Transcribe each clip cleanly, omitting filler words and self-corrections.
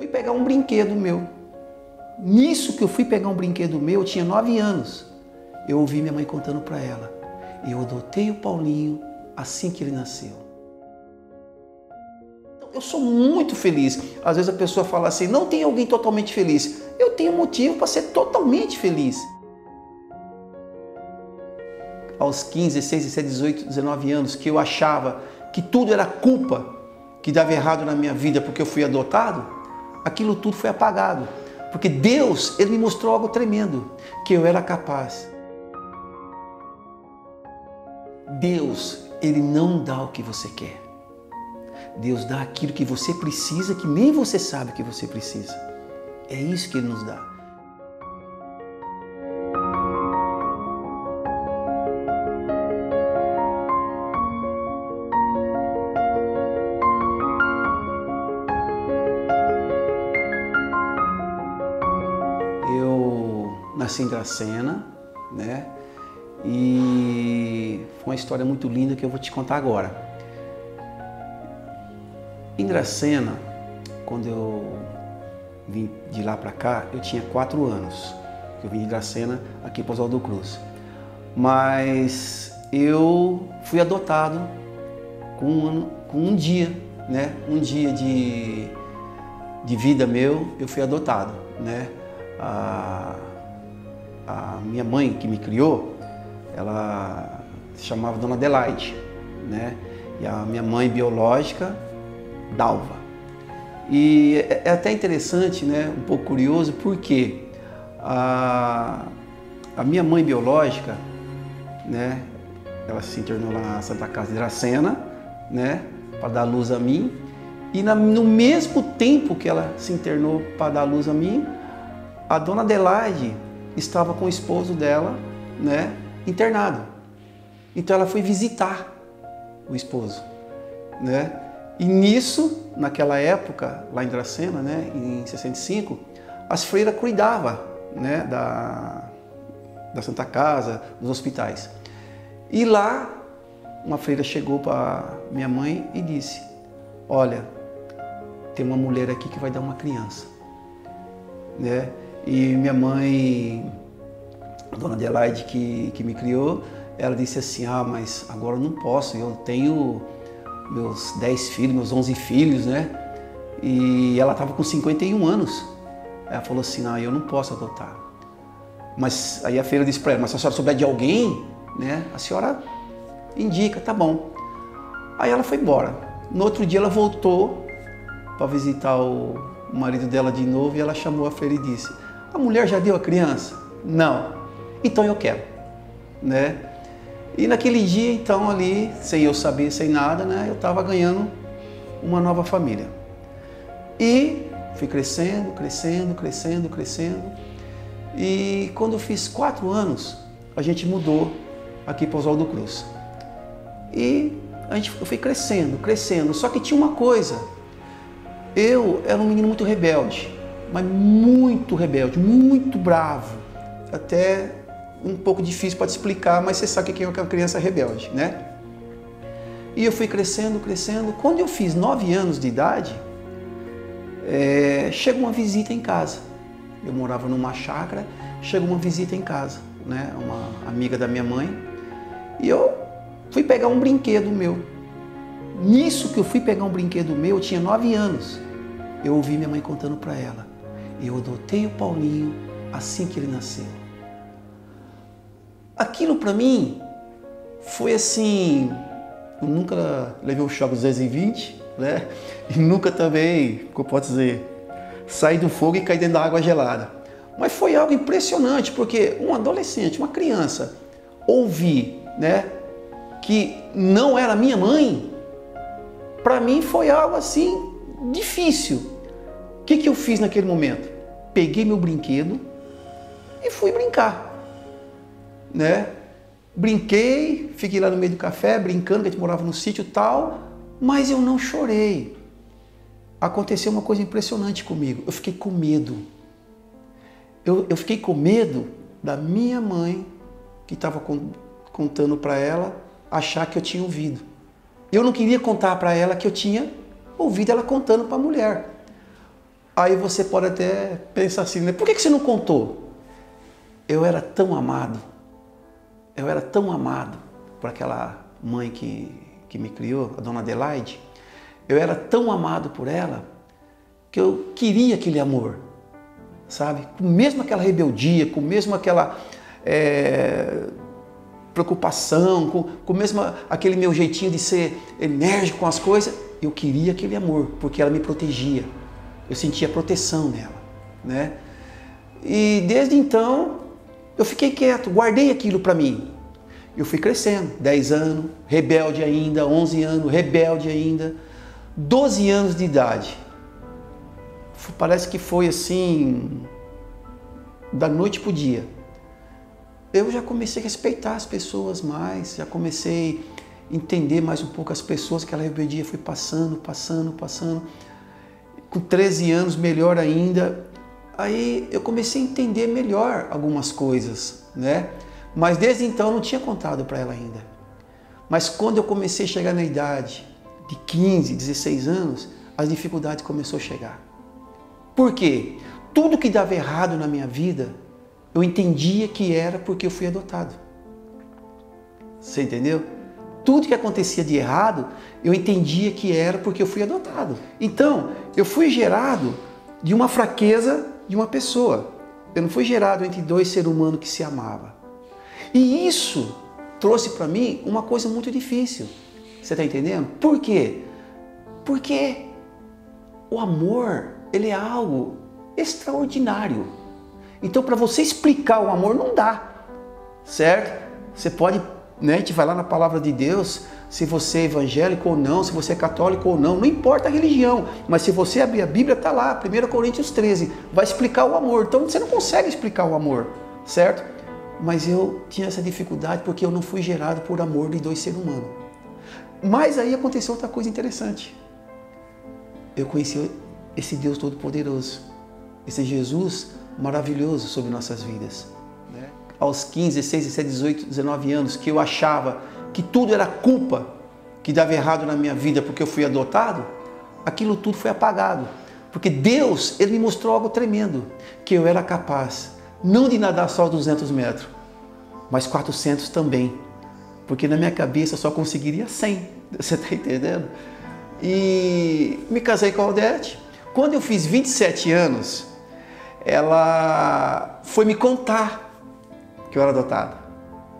Fui pegar um brinquedo meu. Nisso que eu fui pegar um brinquedo meu, eu tinha 9 anos. Eu ouvi minha mãe contando para ela. Eu adotei o Paulinho assim que ele nasceu. Eu sou muito feliz. Às vezes a pessoa fala assim, não tem alguém totalmente feliz. Eu tenho motivo para ser totalmente feliz. Aos 15, 16, 17, 18, 19 anos, que eu achava que tudo era culpa que dava errado na minha vida porque eu fui adotado, aquilo tudo foi apagado. Porque Deus, Ele me mostrou algo tremendo, que eu era capaz. Deus, Ele não dá o que você quer. Deus dá aquilo que você precisa, que nem você sabe que você precisa. É isso que Ele nos dá. Eu nasci em Dracena, né? E foi uma história muito linda que eu vou te contar agora. Em Dracena, quando eu vim de lá para cá, eu tinha 4 anos. Eu vim de Dracena aqui para Oswaldo Cruz. Mas eu fui adotado com um dia, né? Um dia de vida meu, eu fui adotado, né? A minha mãe que me criou, ela se chamava Dona Adelaide, né? E a minha mãe biológica, Dalva. E é até interessante, né? Um pouco curioso, porque a minha mãe biológica, né? Ela se internou lá na Santa Casa de Dracena, né? Para dar luz a mim. E no mesmo tempo que ela se internou para dar luz a mim, a Dona Adelaide estava com o esposo dela, né? Internado. Então ela foi visitar o esposo, né? E nisso, naquela época, lá em Dracena, né, em 65, as freiras cuidavam, né, da Santa Casa, dos hospitais. E lá, uma freira chegou para minha mãe e disse, olha, tem uma mulher aqui que vai dar uma criança, né? E minha mãe, a Dona Adelaide, que me criou, ela disse assim, mas agora eu não posso, eu tenho meus 10 filhos, meus 11 filhos, né? E ela estava com 51 anos. Ela falou assim, não, eu não posso adotar. Mas aí a freira disse para ela, mas se a senhora souber de alguém, né? A senhora indica, tá bom. Aí ela foi embora. No outro dia ela voltou para visitar o marido dela de novo e ela chamou a freira e disse, a mulher já deu a criança? Não. Então eu quero, né? E naquele dia, então, ali, sem eu saber, sem nada, né, eu estava ganhando uma nova família. E fui crescendo, crescendo, crescendo, crescendo. E quando eu fiz 4 anos, a gente mudou aqui para Oswaldo Cruz. E eu fui crescendo, crescendo. Só que tinha uma coisa. Eu era um menino muito rebelde, mas muito rebelde, muito bravo. Até um pouco difícil para te explicar, mas você sabe que é uma criança rebelde, né? E eu fui crescendo, crescendo. Quando eu fiz 9 anos de idade, chegou uma visita em casa. Eu morava numa chácara, chegou uma visita em casa, né? Uma amiga da minha mãe. E eu fui pegar um brinquedo meu. Nisso que eu fui pegar um brinquedo meu, eu tinha 9 anos. Eu ouvi minha mãe contando para ela. Eu adotei o Paulinho assim que ele nasceu. Aquilo para mim foi assim, eu nunca levei o choque dos 220, né? E nunca também, como eu posso dizer, saí do fogo e caí dentro da água gelada. Mas foi algo impressionante, porque um adolescente, uma criança, ouvir, né, que não era minha mãe, para mim foi algo assim difícil. O que eu fiz naquele momento? Peguei meu brinquedo e fui brincar. Né? Brinquei, fiquei lá no meio do café, brincando, que a gente morava no sítio e tal, mas eu não chorei. Aconteceu uma coisa impressionante comigo, eu fiquei com medo. Eu fiquei com medo da minha mãe, que estava contando para ela, achar que eu tinha ouvido. Eu não queria contar para ela que eu tinha ouvido ela contando para a mulher. Aí você pode até pensar assim, né? Por que você não contou? Eu era tão amado por aquela mãe que me criou, a dona Adelaide. Eu era tão amado por ela que eu queria aquele amor, sabe? Com mesmo aquela rebeldia, com mesmo aquela preocupação, com mesmo aquele meu jeitinho de ser enérgico com as coisas, eu queria aquele amor, porque ela me protegia. Eu sentia proteção nela, né? E desde então, eu fiquei quieto, guardei aquilo para mim. Eu fui crescendo, 10 anos, rebelde ainda, 11 anos, rebelde ainda, 12 anos de idade. Parece que foi assim, da noite para o dia. Eu já comecei a respeitar as pessoas mais, já comecei a entender mais um pouco as pessoas, aquela rebeldia foi passando. Com 13 anos, melhor ainda, aí eu comecei a entender melhor algumas coisas, né? Mas desde então eu não tinha contado para ela ainda. Mas quando eu comecei a chegar na idade de 15, 16 anos, as dificuldades começaram a chegar. Por quê? Tudo que dava errado na minha vida, eu entendia que era porque eu fui adotado. Você entendeu? Tudo que acontecia de errado, eu entendia que era porque eu fui adotado. Então, eu fui gerado de uma fraqueza de uma pessoa. Eu não fui gerado entre dois seres humanos que se amavam. E isso trouxe para mim uma coisa muito difícil. Você está entendendo? Por quê? Porque o amor, ele é algo extraordinário. Então, para você explicar o amor, não dá, certo? Você pode, né, a gente vai lá na palavra de Deus, se você é evangélico ou não, se você é católico ou não importa a religião, mas se você abrir a Bíblia, está lá, 1 Coríntios 13, vai explicar o amor. Então, você não consegue explicar o amor, certo? Mas eu tinha essa dificuldade porque eu não fui gerado por amor de dois seres humanos. Mas aí aconteceu outra coisa interessante. Eu conheci esse Deus Todo-Poderoso, esse Jesus maravilhoso sobre nossas vidas. Né? Aos 15, 16, 17, 18, 19 anos, que eu achava que tudo era culpa que dava errado na minha vida porque eu fui adotado, aquilo tudo foi apagado. Porque Deus, Ele me mostrou algo tremendo, que eu era capaz, não de nadar só 200 metros, mas 400 também. Porque na minha cabeça eu só conseguiria 100, você está entendendo? E me casei com a Aldete. Quando eu fiz 27 anos, ela foi me contar que eu era adotado.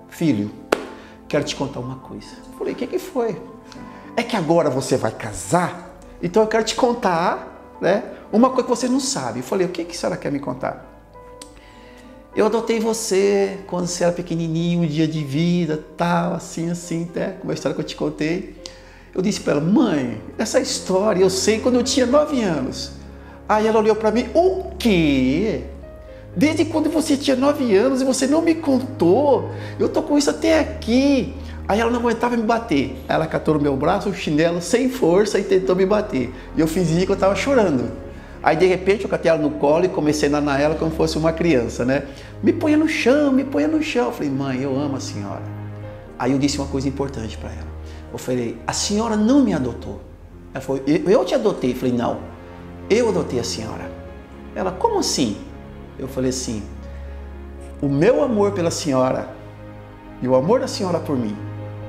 Filho, quero te contar uma coisa. Eu falei, o que foi? É que agora você vai casar, então eu quero te contar, né, uma coisa que você não sabe. Eu falei, o que a senhora quer me contar? Eu adotei você quando você era pequenininho, um dia de vida, tal, assim, né, como a história que eu te contei. Eu disse para ela, mãe, essa história eu sei quando eu tinha 9 anos. Aí ela olhou para mim, o quê? Desde quando você tinha 9 anos e você não me contou? Eu tô com isso até aqui. Aí ela não aguentava me bater. Ela catou no meu braço, o chinelo, sem força, e tentou me bater. E eu fingi que eu estava chorando. Aí de repente eu catei ela no colo e comecei a nanar ela como se fosse uma criança, né? Me ponha no chão, me ponha no chão. Eu falei, mãe, eu amo a senhora. Aí eu disse uma coisa importante para ela. Eu falei, a senhora não me adotou. Ela falou, eu te adotei. Eu falei, não, eu adotei a senhora. Ela, como assim? Eu falei assim, o meu amor pela senhora e o amor da senhora por mim,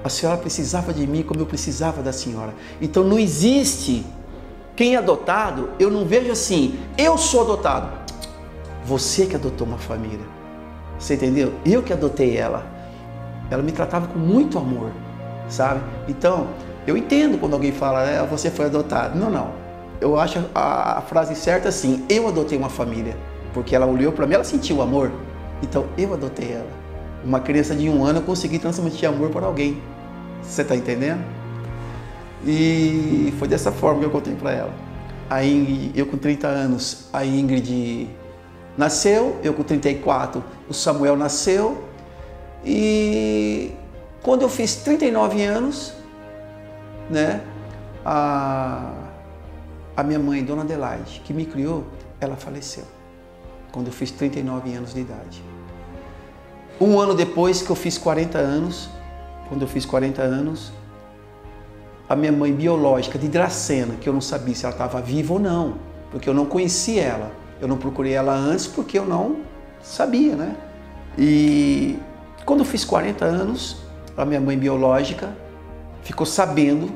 a senhora precisava de mim como eu precisava da senhora. Então não existe quem é adotado, eu não vejo assim, eu sou adotado. Você que adotou uma família. Você entendeu? Eu que adotei ela. Ela me tratava com muito amor, sabe? Então, eu entendo quando alguém fala, você foi adotado. Não, não. Eu acho a frase certa assim, eu adotei uma família. Porque ela olhou para mim, ela sentiu amor. Então, eu adotei ela. Uma criança de 1 ano, eu consegui transmitir amor para alguém. Você está entendendo? E foi dessa forma que eu contei para ela. A Ingrid, eu com 30 anos, a Ingrid nasceu, eu com 34, o Samuel nasceu. E quando eu fiz 39 anos, né, a minha mãe, Dona Adelaide, que me criou, ela faleceu. Quando eu fiz 39 anos de idade. 1 ano depois que eu fiz 40 anos, quando eu fiz 40 anos, a minha mãe biológica de Dracena, que eu não sabia se ela estava viva ou não, porque eu não conhecia ela. Eu não procurei ela antes porque eu não sabia, né? E quando eu fiz 40 anos, a minha mãe biológica ficou sabendo,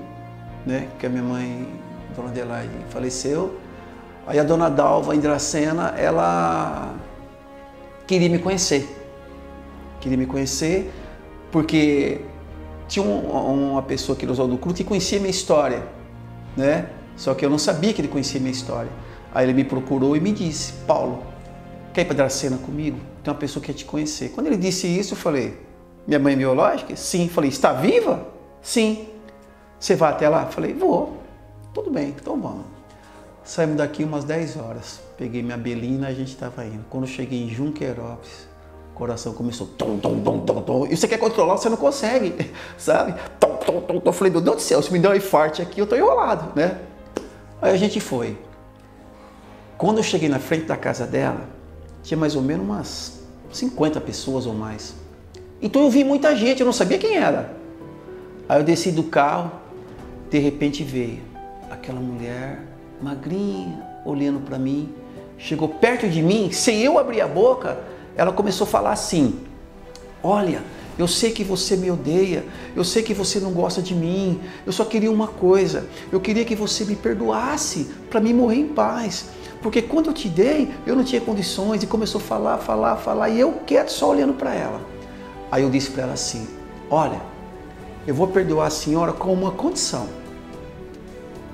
né, que a minha mãe, Dona Adelaide, faleceu. Aí a Dona Dalva, em Dracena, ela queria me conhecer. Queria me conhecer porque tinha uma pessoa aqui no Oswaldo Cruz que conhecia minha história, né? Só que eu não sabia que ele conhecia minha história. Aí ele me procurou e me disse: Paulo, quer ir para Dracena comigo? Tem uma pessoa que quer te conhecer. Quando ele disse isso, eu falei: minha mãe é biológica? Sim. Falei: está viva? Sim. Você vai até lá? Falei: vou. Tudo bem, então vamos. Saímos daqui umas 10 horas. Peguei minha belina e a gente estava indo. Quando eu cheguei em Junquerópolis, o coração começou tom, tom, tom, tom, tom. E você quer controlar, você não consegue, sabe? Tom, tom, tom, tom. Eu falei: meu Deus do céu, se me der um infarto aqui, eu estou enrolado, né? Aí a gente foi. Quando eu cheguei na frente da casa dela, tinha mais ou menos umas 50 pessoas ou mais. Então eu vi muita gente, eu não sabia quem era. Aí eu desci do carro, de repente veio aquela mulher magrinha, olhando para mim, chegou perto de mim, sem eu abrir a boca, ela começou a falar assim: olha, eu sei que você me odeia, eu sei que você não gosta de mim, eu só queria uma coisa, eu queria que você me perdoasse para mim morrer em paz, porque quando eu te dei, eu não tinha condições. E começou a falar, e eu quieto só olhando para ela. Aí eu disse para ela assim: olha, eu vou perdoar a senhora com uma condição.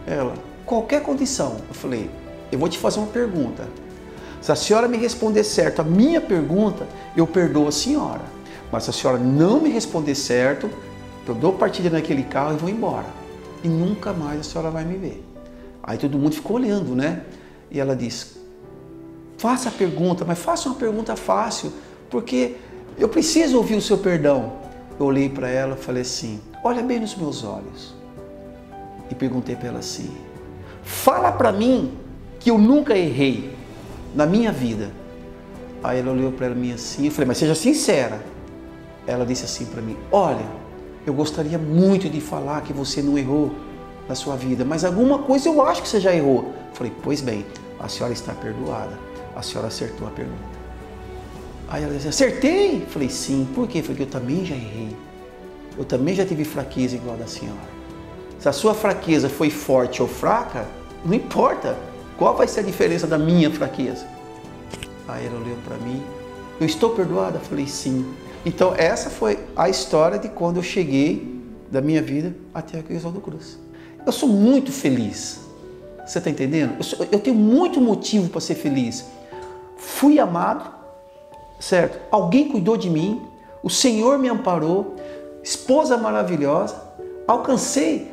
Ela: qualquer condição. Eu falei: eu vou te fazer uma pergunta. Se a senhora me responder certo a minha pergunta, eu perdoo a senhora. Mas se a senhora não me responder certo, eu dou partida naquele carro e vou embora. E nunca mais a senhora vai me ver. Aí todo mundo ficou olhando, né? E ela disse: faça a pergunta, mas faça uma pergunta fácil, porque eu preciso ouvir o seu perdão. Eu olhei para ela e falei assim: olha bem nos meus olhos. E perguntei para ela assim: fala para mim que eu nunca errei na minha vida. Aí ela olhou para mim assim, eu falei: mas seja sincera. Ela disse assim para mim: olha, eu gostaria muito de falar que você não errou na sua vida, mas alguma coisa eu acho que você já errou. Eu falei: pois bem, a senhora está perdoada, a senhora acertou a pergunta. Aí ela disse: acertei? Eu falei: sim. Por quê? Porque eu também já errei, eu também já tive fraqueza igual a da senhora. Se a sua fraqueza foi forte ou fraca, não importa. Qual vai ser a diferença da minha fraqueza? Aí ela olhou para mim: eu estou perdoada? Eu falei: sim. Então essa foi a história de quando eu cheguei da minha vida até aqui em Oswaldo Cruz. Eu sou muito feliz. Você está entendendo? Eu tenho muito motivo para ser feliz. Fui amado, certo? Alguém cuidou de mim, o Senhor me amparou, esposa maravilhosa, alcancei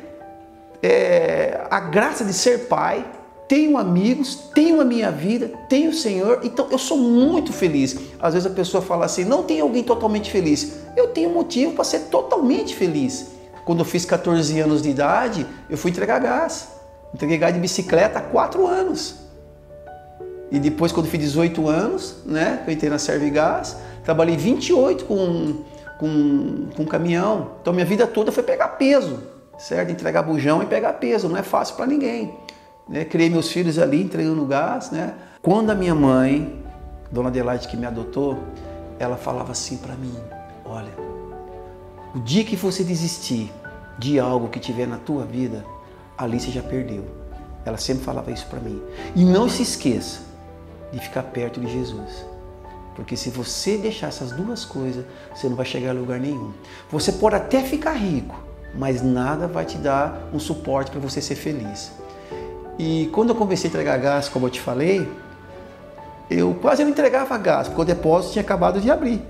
a graça de ser pai, tenho amigos, tenho a minha vida, tenho o Senhor. Então eu sou muito feliz. Às vezes a pessoa fala assim: não tem alguém totalmente feliz. Eu tenho motivo para ser totalmente feliz. Quando eu fiz 14 anos de idade, eu fui entregar gás. Entreguei gás de bicicleta há 4 anos. E depois, quando fiz 18 anos, né, eu entrei na Servigás, trabalhei 28 com caminhão. Então minha vida toda foi pegar peso, certo? Entregar bujão e pegar peso, não é fácil para ninguém. Né? Criei meus filhos ali, entregando gás, né? Quando a minha mãe, Dona Adelaide, que me adotou, ela falava assim para mim: olha, o dia que você desistir de algo que tiver na tua vida, ali você já perdeu. Ela sempre falava isso para mim. E não se esqueça de ficar perto de Jesus. Porque se você deixar essas duas coisas, você não vai chegar a lugar nenhum. Você pode até ficar rico, mas nada vai te dar um suporte para você ser feliz. E quando eu comecei a entregar gás, como eu te falei, eu quase não entregava gás, porque o depósito tinha acabado de abrir.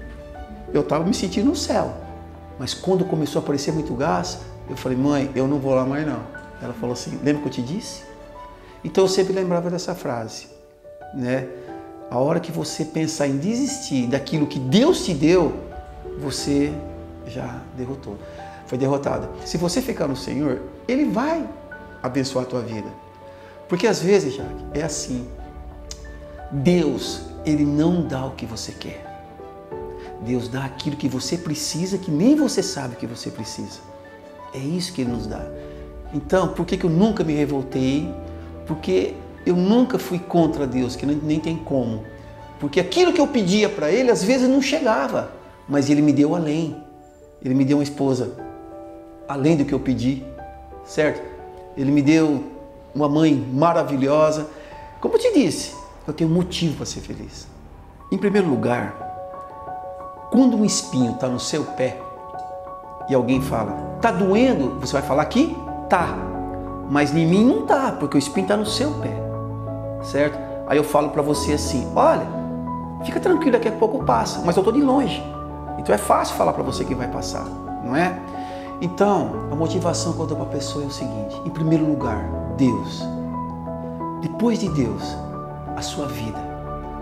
Eu estava me sentindo no céu. Mas quando começou a aparecer muito gás, eu falei: mãe, eu não vou lá mais não. Ela falou assim: lembra que eu te disse? Então eu sempre lembrava dessa frase, né? A hora que você pensar em desistir daquilo que Deus te deu, você já derrotou. Foi derrotada. Se você ficar no Senhor, Ele vai abençoar a tua vida. Porque às vezes, Jaque, é assim. Deus, Ele não dá o que você quer. Deus dá aquilo que você precisa, que nem você sabe que você precisa. É isso que Ele nos dá. Então, por que eu nunca me revoltei? Porque eu nunca fui contra Deus, que nem tem como. Porque aquilo que eu pedia para Ele, às vezes não chegava. Mas Ele me deu além. Ele me deu uma esposa além do que eu pedi, certo? Ele me deu uma mãe maravilhosa. Como eu te disse, eu tenho motivo para ser feliz. Em primeiro lugar, quando um espinho está no seu pé e alguém fala, tá doendo? Você vai falar que tá, mas em mim não tá, porque o espinho está no seu pé, certo? Aí eu falo para você assim, olha, fica tranquilo, daqui a pouco passa, mas eu estou de longe. Então é fácil falar para você que vai passar, não é? Então, a motivação que eu dou para a pessoa é o seguinte, em primeiro lugar, Deus. Depois de Deus, a sua vida.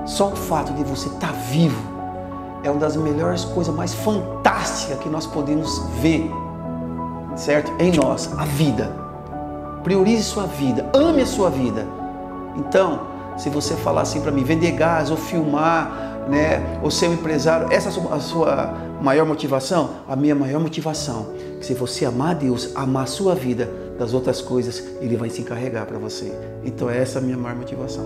Só o fato de você estar vivo é uma das melhores coisas mais fantásticas que nós podemos ver, certo? Em nós, a vida. Priorize sua vida, ame a sua vida. Então, se você falar assim para mim, vender gás ou filmar, né, ou ser um empresário, essa é a sua maior motivação? A minha maior motivação é que se você amar a Deus, amar a sua vida, das outras coisas, Ele vai se encarregar para você. Então essa é a minha maior motivação.